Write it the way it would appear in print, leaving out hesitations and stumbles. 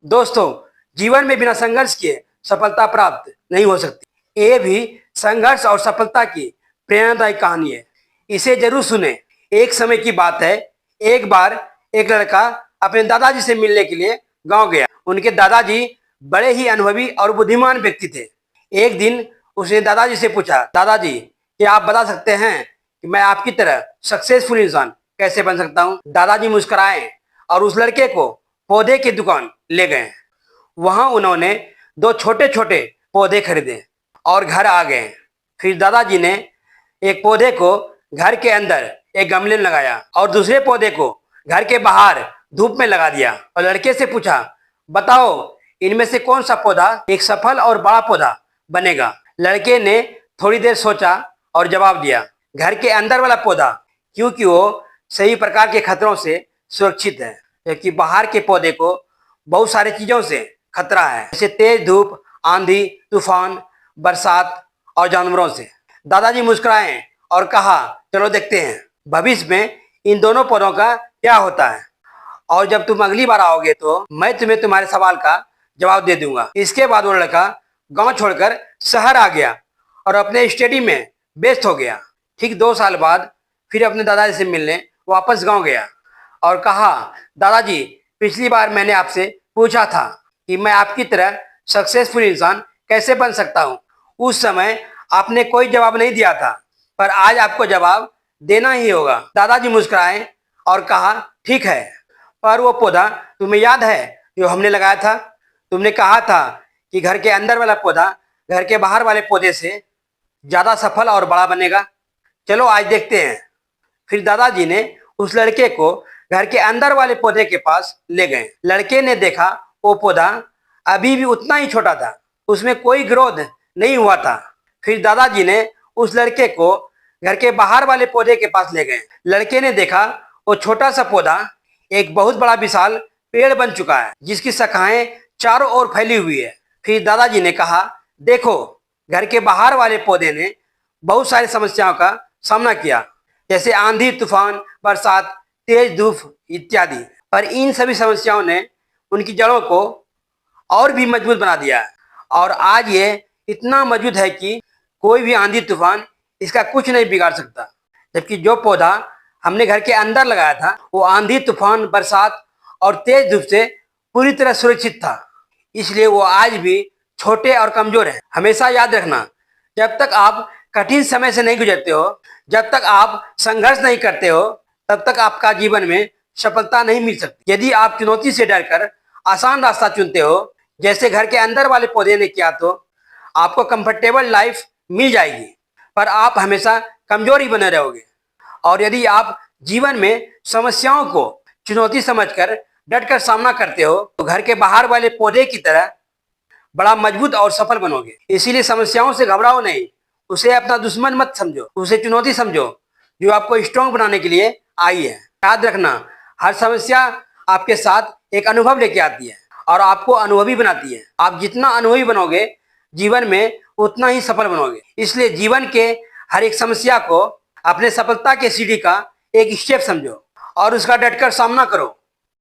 दोस्तों, जीवन में बिना संघर्ष किए सफलता प्राप्त नहीं हो सकती। ये भी संघर्ष और सफलता की प्रेरणादायी कहानी है। इसे जरूर सुने। एक समय की बात है, एक बार एक लड़का अपने दादाजी से मिलने के लिए गांव गया। उनके दादाजी बड़े ही अनुभवी और बुद्धिमान व्यक्ति थे। एक दिन उसने दादाजी से पूछा, दादाजी क्या आप बता सकते हैं कि मैं आपकी तरह सक्सेसफुल इंसान कैसे बन सकता हूँ। दादाजी मुस्कुराए और उस लड़के को पौधे की दुकान ले गए। वहां उन्होंने दो छोटे छोटे पौधे खरीदे और घर आ गए। फिर दादाजी ने एक पौधे को घर के अंदर एक गमले में लगाया और दूसरे पौधे को घर के बाहर धूप में लगा दिया और लड़के से पूछा, बताओ इनमें से कौन सा पौधा एक सफल और बड़ा पौधा बनेगा। लड़के ने थोड़ी देर सोचा और जवाब दिया, घर के अंदर वाला पौधा, क्योंकि वो सही प्रकार के खतरों से सुरक्षित है, जबकि बाहर के पौधे को बहुत सारी चीजों से खतरा है, जैसे तेज धूप, आंधी, तूफान, बरसात और जानवरों से। दादाजी मुस्कुराए और कहा, चलो देखते हैं भविष्य में इन दोनों पौधों का क्या होता है, और जब तुम अगली बार आओगे तो मैं तुम्हें तुम्हारे सवाल का जवाब दे दूंगा। इसके बाद वो लड़का गांव छोड़कर शहर आ गया और अपने स्टडी में व्यस्त हो गया। ठीक 2 साल बाद फिर अपने दादाजी से मिलने वापस गांव गया और कहा, दादाजी पिछली बार मैंने आपसे पूछा था कि मैं आपकी तरह सक्सेसफुल इंसान कैसे बन सकता हूँ। उस समय आपने कोई जवाब नहीं दिया था, पर आज आपको जवाब देना ही होगा। दादाजी मुस्कुराए और कहा, ठीक है, पर वो पौधा तुम्हें याद है जो हमने लगाया था? तुमने कहा था कि घर के अंदर वाला पौधा घर के बाहर वाले पौधे से ज्यादा सफल और बड़ा बनेगा। चलो आज देखते हैं। फिर दादाजी ने उस लड़के को घर के अंदर वाले पौधे के पास ले गए। लड़के ने देखा वो पौधा अभी भी उतना ही छोटा था, उसमें कोई ग्रोथ नहीं हुआ था। फिर दादाजी ने उस लड़के को घर के बाहर वाले पौधे के पास ले गए। लड़के ने देखा वो छोटा सा पौधा एक बहुत बड़ा विशाल पेड़ बन चुका है, जिसकी शाखाएं चारों ओर फैली हुई है। फिर दादाजी ने कहा, देखो घर के बाहर वाले पौधे ने बहुत सारी समस्याओं का सामना किया, जैसे आंधी, तूफान, बरसात, तेज धूप इत्यादि, पर इन सभी समस्याओं ने उनकी जड़ों को और भी मजबूत बना दिया है, और आज ये इतना मजबूत है कि कोई भी आंधी तूफान इसका कुछ नहीं बिगाड़ सकता। जबकि जो पौधा हमने घर के अंदर लगाया था वो आंधी, तूफान, बरसात और तेज धूप से पूरी तरह सुरक्षित था, इसलिए वो आज भी छोटे और कमजोर है। हमेशा याद रखना, जब तक आप कठिन समय से नहीं गुजरते हो, जब तक आप संघर्ष नहीं करते हो, तब तक आपका जीवन में सफलता नहीं मिल सकती। यदि आप चुनौती से डरकर आसान रास्ता चुनते हो, जैसे घर के अंदर वाले पौधे ने किया, तो आपको कंफर्टेबल लाइफ मिल जाएगी, पर आप हमेशा कमजोर ही बने रहोगे। और यदि आप जीवन में समस्याओं को चुनौती समझकर डटकर सामना करते हो, तो घर के बाहर वाले पौधे की तरह बड़ा मजबूत और सफल बनोगे। इसीलिए समस्याओं से घबराओ नहीं, उसे अपना दुश्मन मत समझो, उसे चुनौती समझो जो आपको स्ट्रॉन्ग बनाने के लिए आई है। याद रखना, हर समस्या आपके साथ एक अनुभव लेके आती है और आपको अनुभवी बनाती है। आप जितना अनुभवी बनोगे जीवन में, उतना ही सफल बनोगे। इसलिए जीवन के हर एक समस्या को अपने सफलता के सीढ़ी का एक स्टेप समझो और उसका डटकर सामना करो।